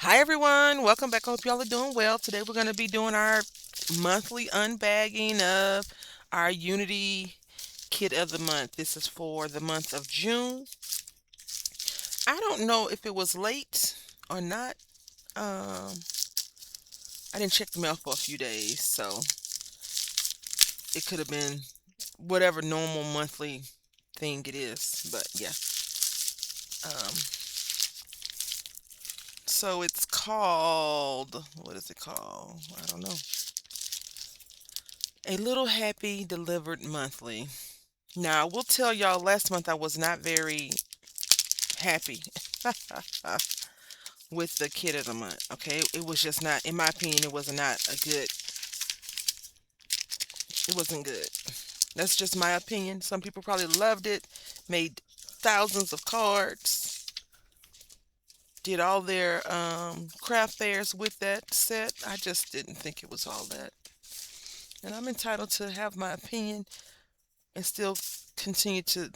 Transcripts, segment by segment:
Hi everyone, welcome back. I hope y'all are doing well. Today we're going to be doing our monthly unbagging of our Unity kit of the month. This is for the month of June. I don't know if it was late or not. Um, I didn't check the mail for a few days, so it could have been whatever normal monthly thing it is. But yeah. Um, so it's called, what is it called? I don't know. A Little Happy Delivered Monthly. Now, I will tell y'all last month I was not very happy with the kid of the month. Okay, it was just not, in my opinion, it was not a good, it wasn't good. That's just my opinion. Some people probably loved it, made thousands of cards, did all their craft fairs with that set. I just didn't think it was all that. And I'm entitled to have my opinion and still continue to,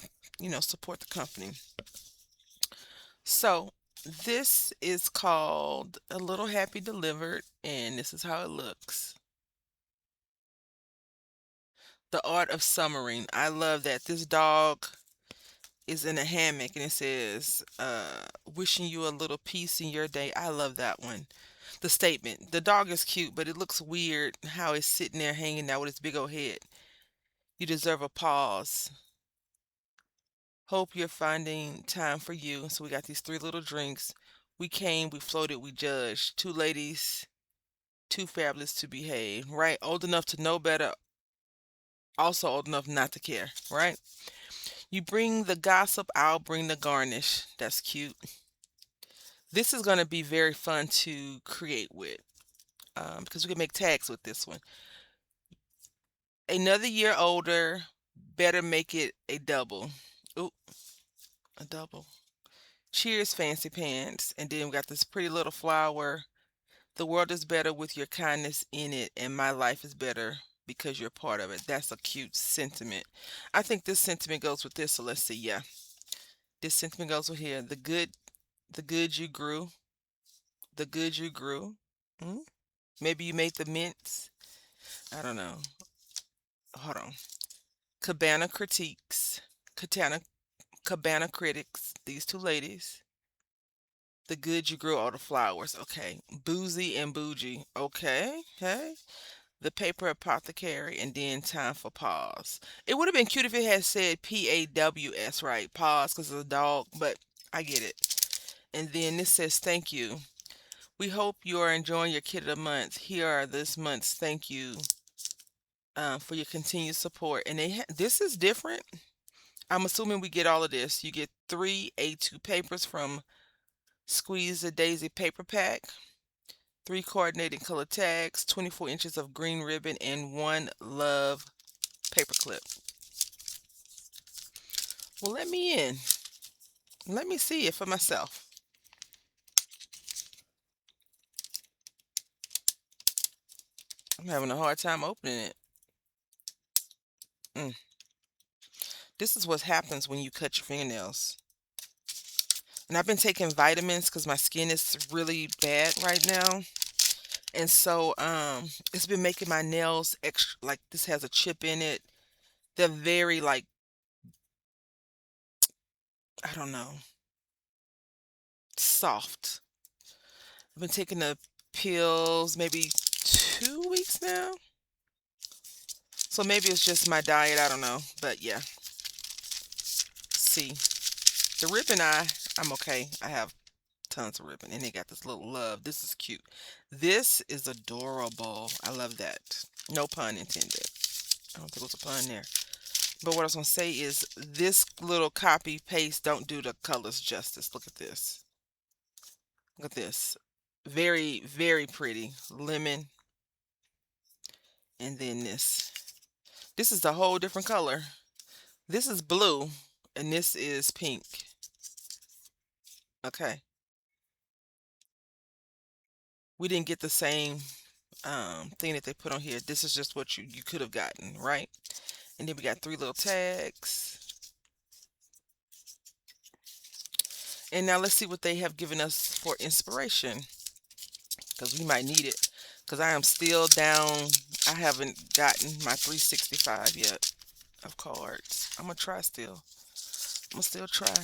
support the company. So this is called A Little Happy Delivered, and this is how it looks. The Art of Summering. I love that. This dog is in a hammock and it says, wishing you a little peace in your day. I love that one. The statement. The dog is cute, but it looks weird how it's sitting there hanging out with its big old head. You deserve a pause. Hope you're finding time for you. So we got these three little drinks. We came, we floated, we judged. Two ladies, too fabulous to behave, right? Old enough to know better, also old enough not to care, right? You bring the gossip, I'll bring the garnish. That's cute. This is going to be very fun to create with because we can make tags with this one. Another year older, better make it a double. Ooh, a double. Cheers, fancy pants. And then we got this pretty little flower. The world is better with your kindness in it, and my life is better because you're part of it. That's a cute sentiment. I think this sentiment goes with this. So let's see. Yeah, this sentiment goes with here. The good you grew, the good you grew. Hmm? Maybe you made the mints. I don't know. Hold on. Cabana critiques. Cabana critics. These two ladies. The good you grew, all the flowers. Okay. Boozy and bougie. Okay. Hey. The paper apothecary, and then time for pause. It would have been cute if it had said PAWS, right? Pause because it's a dog, but I get it. And then this says thank you. We hope you are enjoying your kid of the month. Here are this month's thank you for your continued support. And this is different. I'm assuming we get all of this. You get three A2 papers from Squeeze a Daisy paper pack, three coordinating color tags, 24 inches of green ribbon, and one love paperclip. Well, let me in. Let me see it for myself. I'm having a hard time opening it. Mm. This is what happens when you cut your fingernails. And I've been taking vitamins because my skin is really bad right now. And so it's been making my nails extra, like this has a chip in it. They're very like, I don't know, soft. I've been taking the pills maybe 2 weeks now. So maybe it's just my diet. I don't know. But yeah, see. The ribbon I'm okay. I have tons of ribbon. And they got this little love. This is cute. This is adorable. I love that. No pun intended. I don't think it was a pun there. But what I was going to say is this little copy paste don't do the colors justice. Look at this. Look at this. Very, very pretty. Lemon. And then this. This is a whole different color. This is blue. And this is pink. Okay. We didn't get the same thing that they put on here. This is just what you could have gotten, right? And then we got three little tags. And now let's see what they have given us for inspiration. because we might need it. Because I am still down. I haven't gotten my 365 yet of cards. I'm gonna try still. I'm gonna still try.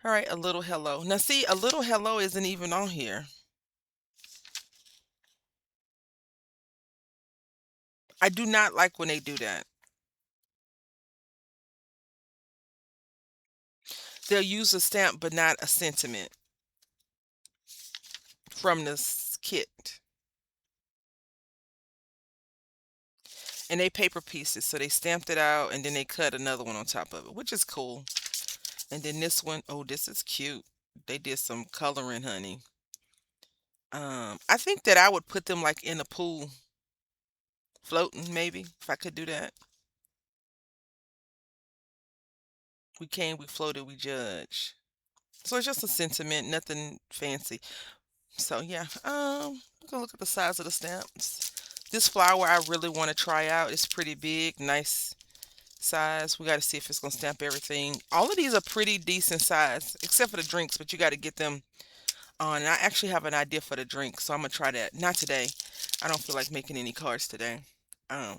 All right, a little hello. Now see, a little hello isn't even on here. I do not like when they do that. They'll use a stamp but not a sentiment from this kit. And they paper pieces, so they stamped it out and then they cut another one on top of it, which is cool. And then this one, oh, this is cute. They did some coloring, honey. I think that I would put them like in a pool, floating maybe, if I could do that. We came, we floated, we judge. So it's just a sentiment, nothing fancy. So yeah, we're gonna look at the size of the stamps. This flower I really want to try out. It's pretty big, nice size. We got to see if it's gonna stamp everything. All of these are pretty decent size, except for the drinks, but you got to get them on. And I actually have an idea for the drink, so I'm gonna try that. Not today. I don't feel like making any cards today. Um,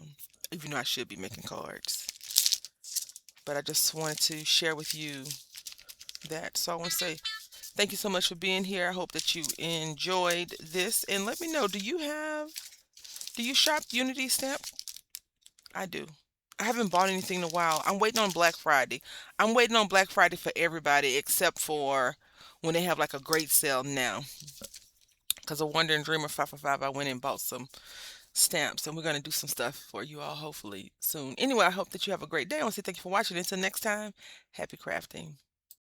Even though I should be making cards. But I just wanted to share with you that. So I want to say thank you so much for being here. I hope that you enjoyed this. And let me know, do you shop Unity Stamp? I do. I haven't bought anything in a while. I'm waiting on Black Friday. I'm waiting on Black Friday for everybody except for when they have like a great sale now. Because a Wandering Dreamer 555, I went and bought some stamps and we're going to do some stuff for you all hopefully soon. Anyway, I hope that you have a great day. I want to say thank you for watching. Until next time, happy crafting.